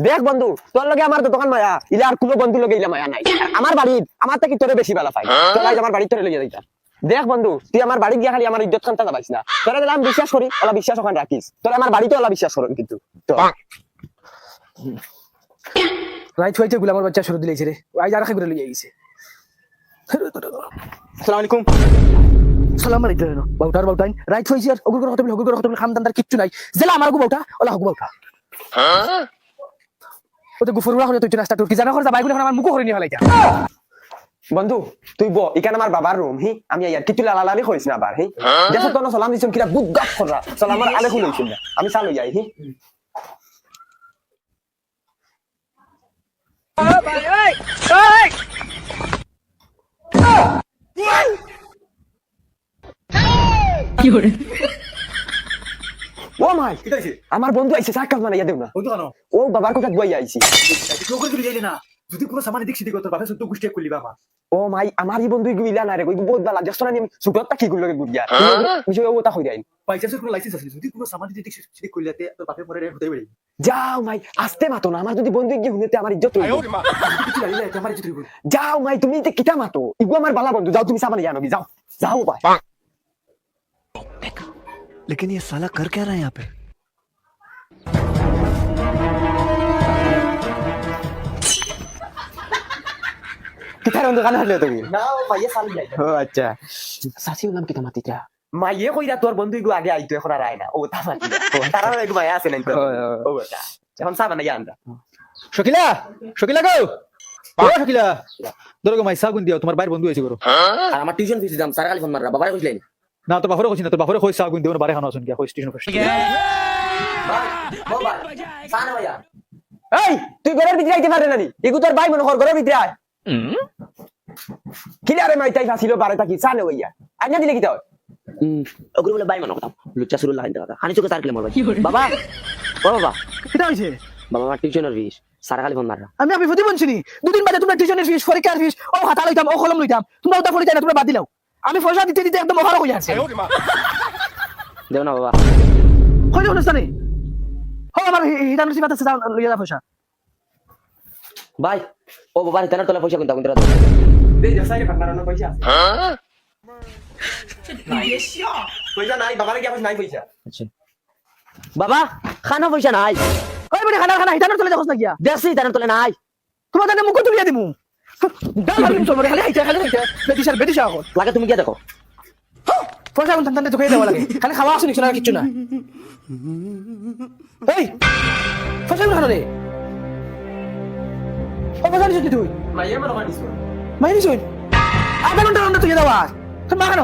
দেখ বন্ধু, তোর লগে আমার তো দোকান মায়া, ইলা আর কোনো বন্ধু লগে ইলা মায়া নাই। আমার বাড়ি আমার থেকে তোরে বেশি ভালো পাই। তোর আজ আমার বাড়ি তোরে লইয়া যাইতা। দেখ বন্ধু, তুই আমার বাড়ি গিয়া খালি আমার ইজ্জত খানটা যাবাইস না। তোরে দিলাম বিশ্বাস করি, ওলা বিশ্বাস ওখানে রাখিস। তোর আমার বাড়িতে ওলা বিশ্বাস করুন কিন্তু। তো রাইট হইতে গুলা আমার বাচ্চা শুরু দিলেছে রে, আজ আর খাই করে লইয়া গেছে। আসসালামু আলাইকুম। সালাম আলাইকুম বাউটার রাইট হইছে আর ওগুর কথা বলে খামদানদার কিচ্ছু নাই। জেলা আমার গো বাউটা ওলা হগু বাউটা ওতে গুফরুলা হলে তুই রাস্তা টুকি জানা করে বাইগুলো আমার মুখ করে নিয়ে হলাইতা। বন্ধু তুই ব ইকান আমার বাবার রুম হি, আমি ইয়ার কিছু লালালি কইছ না আবার হি। দেখো তো না সালাম দিছম কিরা বুদ গাপ করা সালাম আমার আলে খুলইছিল না, আমি চালু যাই হি। কি করে ও মাই কি হইছে? আমার বন্ধু আইছে সাকাল মানে ইয়া দেও না। বন্ধু কেন ও বাবার কথা গুয়াই আইছি। তুই করে দিলি যাইলি না, যদি কোনো সামান দেখছি দিগো তোর বাপে সত্য গুষ্টি করলি বাবা। ও মাই আমার এই বন্ধু গুইলা না রে, কই বহুত ভালো জাস্ট না আমি সুগতটা কি গুলো গুড়িয়া বিষয় ও তা কই দেন। পাইছাস কোনো লাইসেন্স আছে, যদি কোনো সামান দিতে দেখছি সেটা করলিতে তোর বাপে পরে হতে পারে। যাও মাই আস্তে মাতো না, আমার যদি বন্ধু গিয়ে হুনেতে আমার ইজ্জত হইব। কিছু লাগলে আমার কিছু হইব। যাও মাই তুমি তে কিটা মাতো, ইগু আমার বালা বন্ধু, যাও তুমি সামনে জানো যাও যাও ভাই। लेकिन ये साला कर क्या रहा है यहाँ पे? কিটার বন্ধু কানে হারলে তুমি? না ও মাইয়ে সাল যাই। ও আচ্ছা সাসির নাম কিটা মাতিটা? মাইয়ে কইরা তোর বন্ধু ইগু আগে আইতো এখন আর আয় না, ও তা মাতি তারা এক মাইয়া আছে নাই তো। ও আচ্ছা এখন সাবা না জানতা। শকিলা শকিলা গো ও শকিলা ধরো গো মাই সাগুন দিও, তোমার বাইরে বন্ধু হইছে গো। আর আমার টিউশন ফিস দিতাম স্যার খালি ফোন মাররা বাবারে কইলেন না তোর বাপরে কইছি না, তোর বাপরে কই সাগুন দিও না, বাইরে খানা শুন গিয়া কই স্টেশন ফার্স্ট। বাবা সানা ভাইয়া এই তুই ঘরের ভিতরে আইতে পারে নানি, ইগু তোর ভাই মনে কর ঘরের ভিতরে আয়। কিলারে মাইতাই ফাসিলো বারে তাকি সানে হইয়া আইনা দিলে কি তাও? ওগুলো বলে বাই মনে কথা লুচ্চা শুরু লাগাইতে কথা হানি চোখে স্যার কেলে মারবা বাবা ও বাবা কিটা হইছে? বাবা আমার টিউশনের ফিস স্যার খালি ফোন মাররা আমি প্রতি বলছিনি দুদিন বাদে তোমরা টিউশনের ফিস পরীক্ষার ফিস ও খাতা লইতাম ও কলম লইতাম, তোমরা ওটা ফলিতা না, তোমরা বাদ দিলাও। আমি পয়সা দিতে দিতে একদম অভার হয়ে যাচ্ছে। দেও না বাবা কই দেব না হ আমার হিদানো সিবাতে সেটা লইয়া দা পয়সা। ভাই ও বাবা হিতানার তোলা পয়সা কিন্তু কিন্তু দে জসাইরে পান্নারানো পয়সা আছে। পয়সা নাই বাবার কি আপনি নাই পয়সা? আচ্ছা বাবা খানা পয়সা নাই ওই বড় খানা হিদানো তোলে দেখছ না গিয়া দেখছি হিতানার তোলে নাই তোমার জানে মুখ তুলিয়া দিমু। দাঁড়া তুমি চল খালি হাইটা বেটিশা এখন লাগে তুমি গিয়ে দেখো পয়সা কোন টানতে তোকে দেওয়া লাগে, খালি খাওয়া আসুন কিছু না কিছু না। এই পয়সা কোন রে ও পয়সা নিছিস তুই? মাইয়া মনে করিস মাইনি শুন আধা ঘন্টা তুই দেওয়া তোর মা কেন